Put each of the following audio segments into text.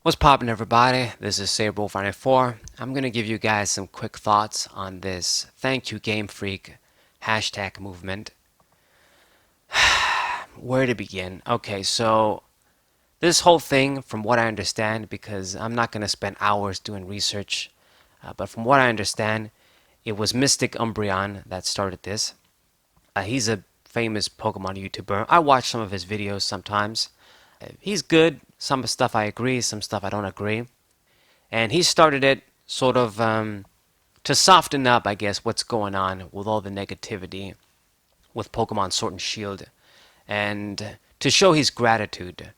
What's poppin', everybody? This is Saberwolf94. I'm gonna give you guys some quick thoughts on this ThankYouGameFreak hashtag movement. Where to begin? Okay, so this whole thing, from what I understand, because I'm not gonna spend hours doing research, but from what I understand, it was mysticumberon that started this. He's a famous Pokemon YouTuber. I watch some of his videos sometimes. He's good. Some stuff I agree, some stuff I don't agree. And he started it sort of to soften up, I guess, what's going on with all the negativity with Pokemon Sword and Shield, and to show his gratitude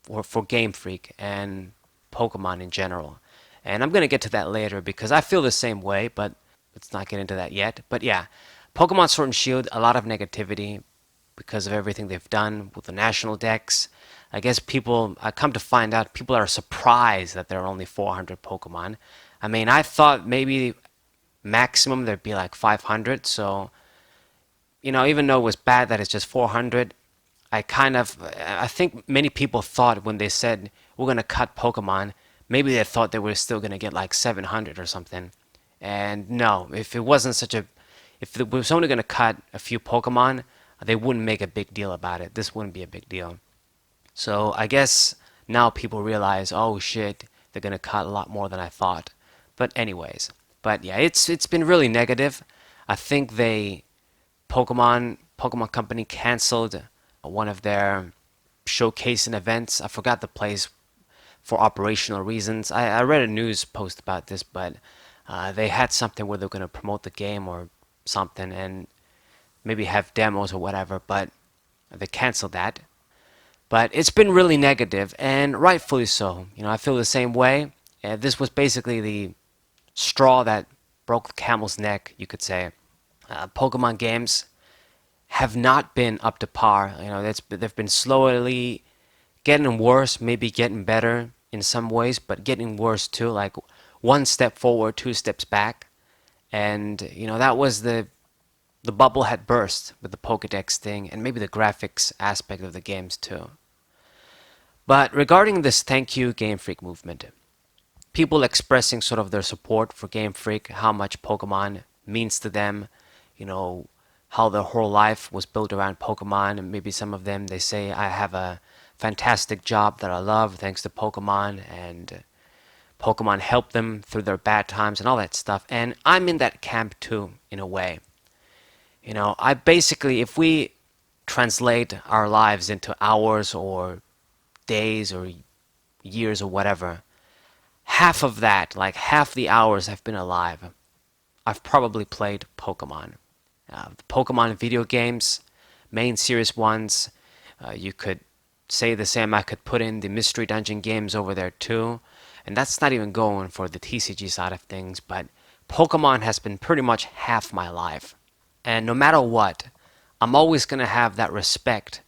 for Game Freak and Pokemon in general. And I'm going to get to that later because I feel the same way, but let's not get into that yet. But yeah, Pokemon Sword and Shield, a lot of negativity because of everything they've done with the national decks. I guess people, I come to find out, people are surprised that there are only 400 Pokemon. I mean, I thought maybe maximum there'd be like 500, so, even though it was bad that it's just 400, I think many people thought when they said we're gonna cut Pokemon, maybe they thought they were still gonna get like 700 or something. And no, if it was only gonna cut a few Pokemon, they wouldn't make a big deal about it. This wouldn't be a big deal. So I guess now people realize, oh shit, they're gonna cut a lot more than I thought. But anyways, but yeah, it's been really negative. I think Pokemon Company canceled one of their showcasing events. I forgot the place for operational reasons. I read a news post about this, but they had something where they're going to promote the game or something and maybe have demos or whatever, but they canceled that. But it's been really negative, and rightfully so. I feel the same way. This was basically the straw that broke the camel's neck, you could say. Pokemon games have not been up to par. They've been slowly getting worse, maybe getting better in some ways, but getting worse too. Like one step forward, two steps back, and that was the bubble had burst with the pokedex thing, and maybe the graphics aspect of the games too. But regarding this thank you Game Freak movement, people expressing sort of their support for Game Freak, how much Pokemon means to them, you know, how their whole life was built around Pokemon, and maybe some of them they say I have a fantastic job that I love thanks to Pokemon, and Pokemon helped them through their bad times and all that stuff. And I'm in that camp too, in a way. I basically, if we translate our lives into hours or days or years or whatever, half of that, like half the hours I've been alive, I've probably played Pokemon. The Pokemon video games, main series ones, you could say the same. I could put in the Mystery Dungeon games over there too. And that's not even going for the TCG side of things, but Pokemon has been pretty much half my life. And no matter what, I'm always going to have that respect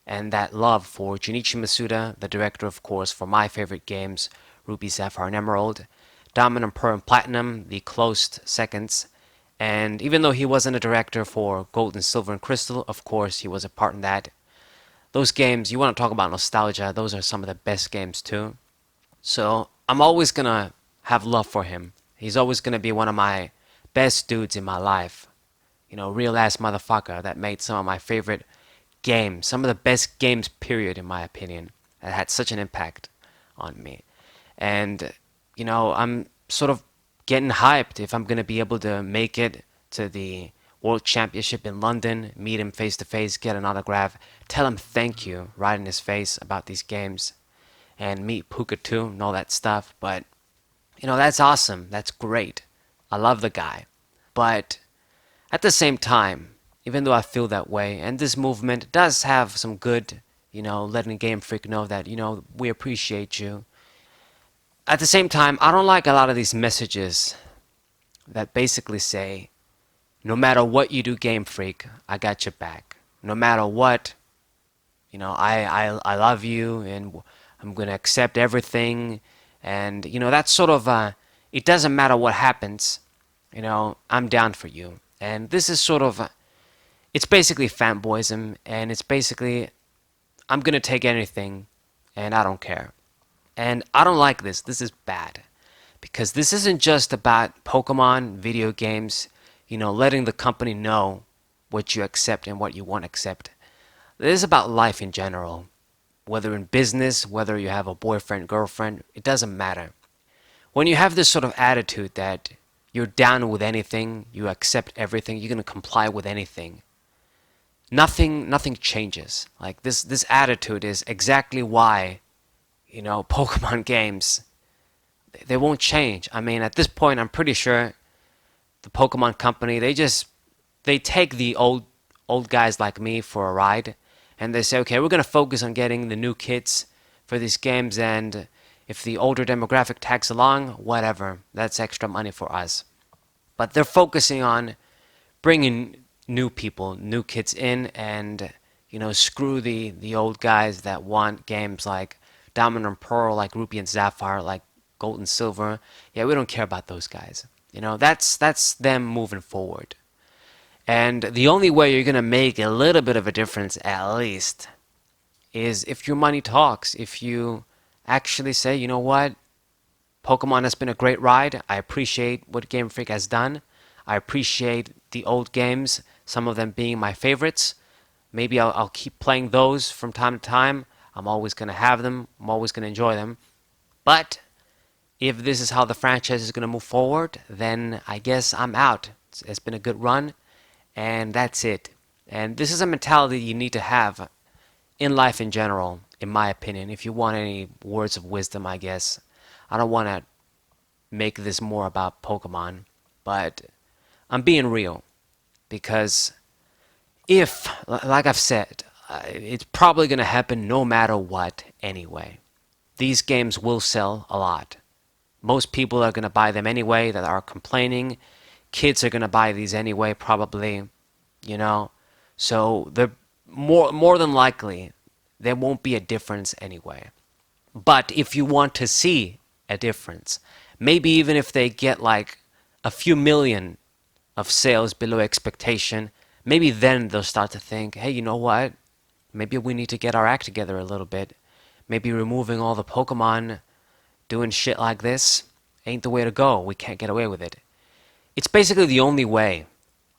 and that love for Junichi Masuda, the director, of course, for my favorite games, Ruby, Sapphire, and Emerald, Diamond and Pearl and Platinum, the close seconds. And even though he wasn't a director for Gold and Silver and Crystal, of course, he was a part in that. Those games, you want to talk about nostalgia, those are some of the best games too. So I'm always going to have love for him. He's always going to be one of my best dudes in my life. Real ass motherfucker that made some of my favorite games, some of the best games, period, in my opinion, that had such an impact on me. And, I'm sort of getting hyped if I'm going to be able to make it to the World Championship in London, meet him face to face, get an autograph, tell him thank you right in his face about these games, and meet Puka too and all that stuff. But, that's awesome. That's great. I love the guy. But at the same time, even though I feel that way, and this movement does have some good, letting Game Freak know that, we appreciate you. At the same time, I don't like a lot of these messages that basically say, no matter what you do, Game Freak, I got your back. No matter what, I love you, and I'm going to accept everything. And, that's sort of, it doesn't matter what happens, I'm down for you. And this is sort of, it's basically fanboyism, and it's basically, I'm going to take anything, and I don't care. And I don't like this. This is bad. Because this isn't just about Pokemon video games, letting the company know what you accept and what you won't accept. This is about life in general. Whether in business, whether you have a boyfriend, girlfriend, it doesn't matter. When you have this sort of attitude that you're down with anything, you accept everything, you're going to comply with anything, nothing changes. Like this attitude is exactly why, Pokemon games, they won't change. I mean, at this point, I'm pretty sure the Pokemon company, they take the old guys like me for a ride, and they say, okay, we're gonna focus on getting the new kids for these games, and if the older demographic tags along, whatever, that's extra money for us. But they're focusing on bringing new people, new kids in, and screw the old guys that want games like Diamond and Pearl, like Ruby and Sapphire, like Gold and Silver. Yeah, we don't care about those guys. That's them moving forward. And the only way you're gonna make a little bit of a difference, at least, is if your money talks. If you actually say, you know what, Pokemon has been a great ride. I appreciate what Game Freak has done. I appreciate the old games, some of them being my favorites. Maybe I'll keep playing those from time to time. I'm always going to have them. I'm always going to enjoy them. But if this is how the franchise is going to move forward, then I guess I'm out. It's been a good run, and that's it. And this is a mentality you need to have in life in general, in my opinion. If you want any words of wisdom, I guess. I don't want to make this more about Pokemon, but I'm being real because if, like I've said, it's probably going to happen no matter what anyway. These games will sell a lot. Most people are going to buy them anyway that are complaining. Kids are going to buy these anyway, probably, you know. So they're more than likely there won't be a difference anyway. But if you want to see a difference, maybe even if they get like a few million of sales below expectation, maybe then they'll start to think, hey, you know what? Maybe we need to get our act together a little bit. Maybe removing all the Pokemon, doing shit like this, ain't the way to go. We can't get away with it. It's basically the only way.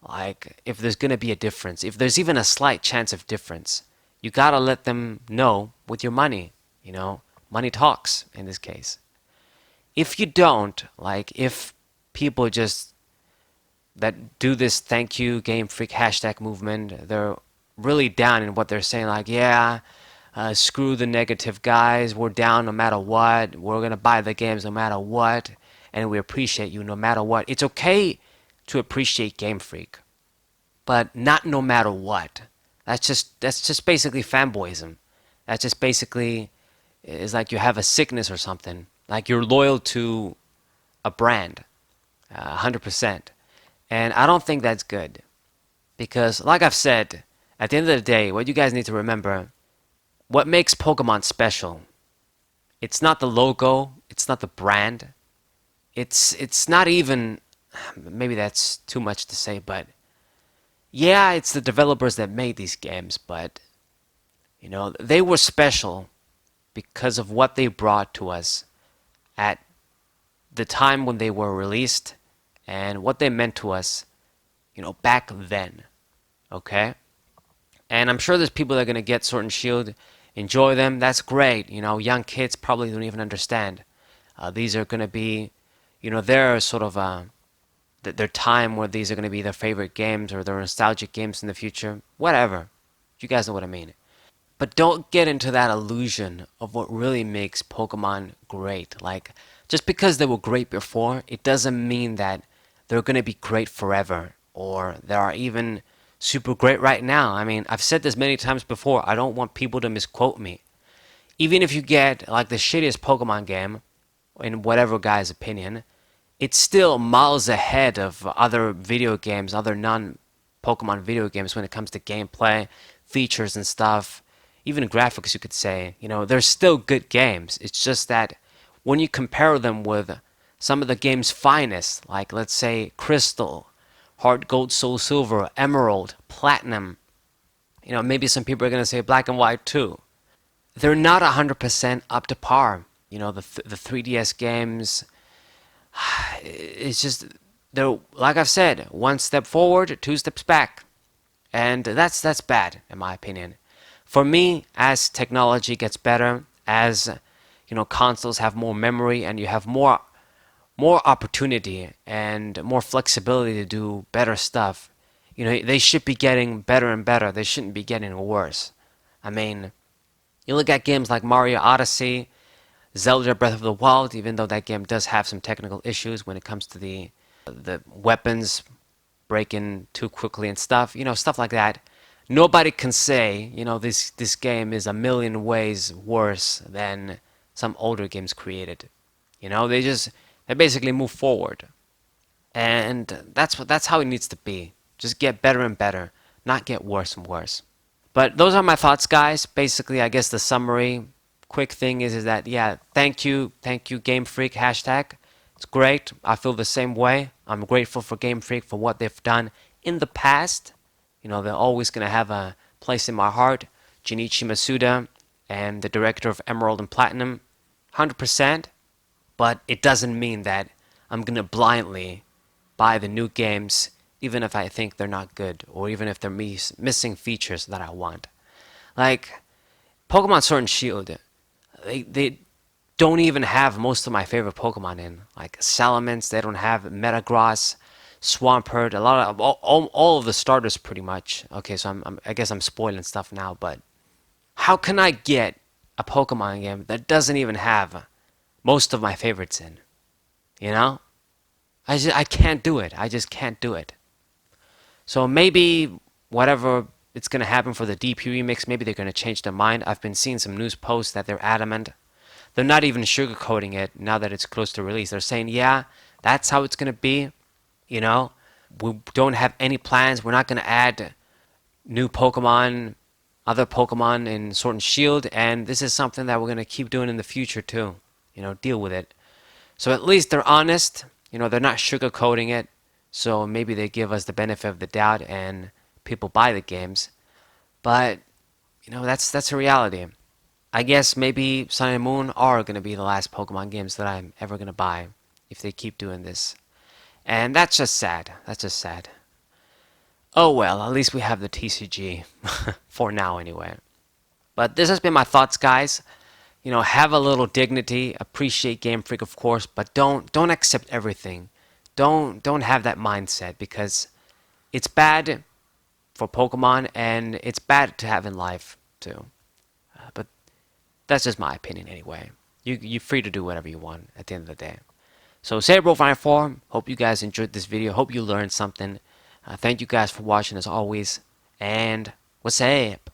Like, if there's gonna be a difference, if there's even a slight chance of difference, you gotta let them know with your money. Money talks in this case. If you don't, like, if people just that do this thank you game freak hashtag movement, they're really down in what they're saying, like, yeah, screw the negative guys, we're down no matter what, we're gonna buy the games no matter what, and we appreciate you no matter what. It's okay to appreciate Game Freak, but not no matter what. That's just basically fanboyism. That's just basically is like you have a sickness or something. Like you're loyal to a brand, 100%. And I don't think that's good. Because, like I've said, at the end of the day, what you guys need to remember, what makes Pokemon special, it's not the logo, it's not the brand, it's not even, maybe that's too much to say, but yeah, it's the developers that made these games, but, they were special because of what they brought to us at the time when they were released and what they meant to us, back then. Okay? And I'm sure there's people that are going to get Sword and Shield, enjoy them. That's great. Young kids probably don't even understand. These are going to be, their sort of their time where these are going to be their favorite games or their nostalgic games in the future. Whatever. You guys know what I mean. But don't get into that illusion of what really makes Pokemon great. Like, just because they were great before, it doesn't mean that they're going to be great forever. Or they are even super great right now. I mean, I've said this many times before. I don't want people to misquote me. Even if you get, like, the shittiest Pokemon game, in whatever guy's opinion, it's still miles ahead of other video games, other non-Pokemon video games when it comes to gameplay, features and stuff. Even graphics, you could say. They're still good games. It's just that when you compare them with some of the game's finest, like, let's say, Crystal, Heart Gold, Soul Silver, Emerald, Platinum, maybe some people are going to say Black and White too. They're not 100% up to par. The 3DS games, it's just they're, like I've said, one step forward, two steps back, and that's bad in my opinion. For me, as technology gets better, as consoles have more memory and you have more opportunity and more flexibility to do better stuff, they should be getting better and better. They shouldn't be getting worse. I mean, you look at games like Mario Odyssey, Zelda Breath of the Wild, even though that game does have some technical issues when it comes to the weapons breaking too quickly and stuff, stuff like that. Nobody can say, this game is a million ways worse than some older games created. They basically move forward. And that's how it needs to be. Just get better and better, not get worse and worse. But those are my thoughts, guys. Basically, I guess the summary, quick thing is that yeah, thank you, GameFreak hashtag. It's great. I feel the same way. I'm grateful for GameFreak for what they've done in the past. They're always gonna have a place in my heart. Junichi Masuda and the director of Emerald and Platinum, 100%. But it doesn't mean that I'm gonna blindly buy the new games, even if I think they're not good, or even if they're missing features that I want. Like Pokemon Sword and Shield, they don't even have most of my favorite Pokemon in. Like Salamence, they don't have Metagross, Swampert, a lot of all of the starters pretty much. Okay, so I guess I'm spoiling stuff now, but how can I get a Pokemon game that doesn't even have most of my favorites in? You know? I can't do it. I just can't do it. So maybe whatever it's going to happen for the DP remix, maybe they're going to change their mind. I've been seeing some news posts that they're adamant. They're not even sugarcoating it now that it's close to release. They're saying, yeah, that's how it's going to be. We don't have any plans. We're not going to add new Pokemon, other Pokemon in Sword and Shield, and this is something that we're going to keep doing in the future too. Deal with it. So at least they're honest. They're not sugarcoating it. So maybe they give us the benefit of the doubt and people buy the games. But that's a reality. I guess maybe Sun and Moon are going to be the last Pokemon games that I'm ever going to buy if they keep doing this. And that's just sad. That's just sad. Oh well, at least we have the TCG. For now anyway. But this has been my thoughts, guys. Have a little dignity, appreciate Game Freak, of course, but don't accept everything. Don't have that mindset, because it's bad for Pokemon and it's bad to have in life too. But that's just my opinion anyway. You're free to do whatever you want at the end of the day. So Cerebro54, hope you guys enjoyed this video. Hope you learned something. Thank you guys for watching as always. And what's up?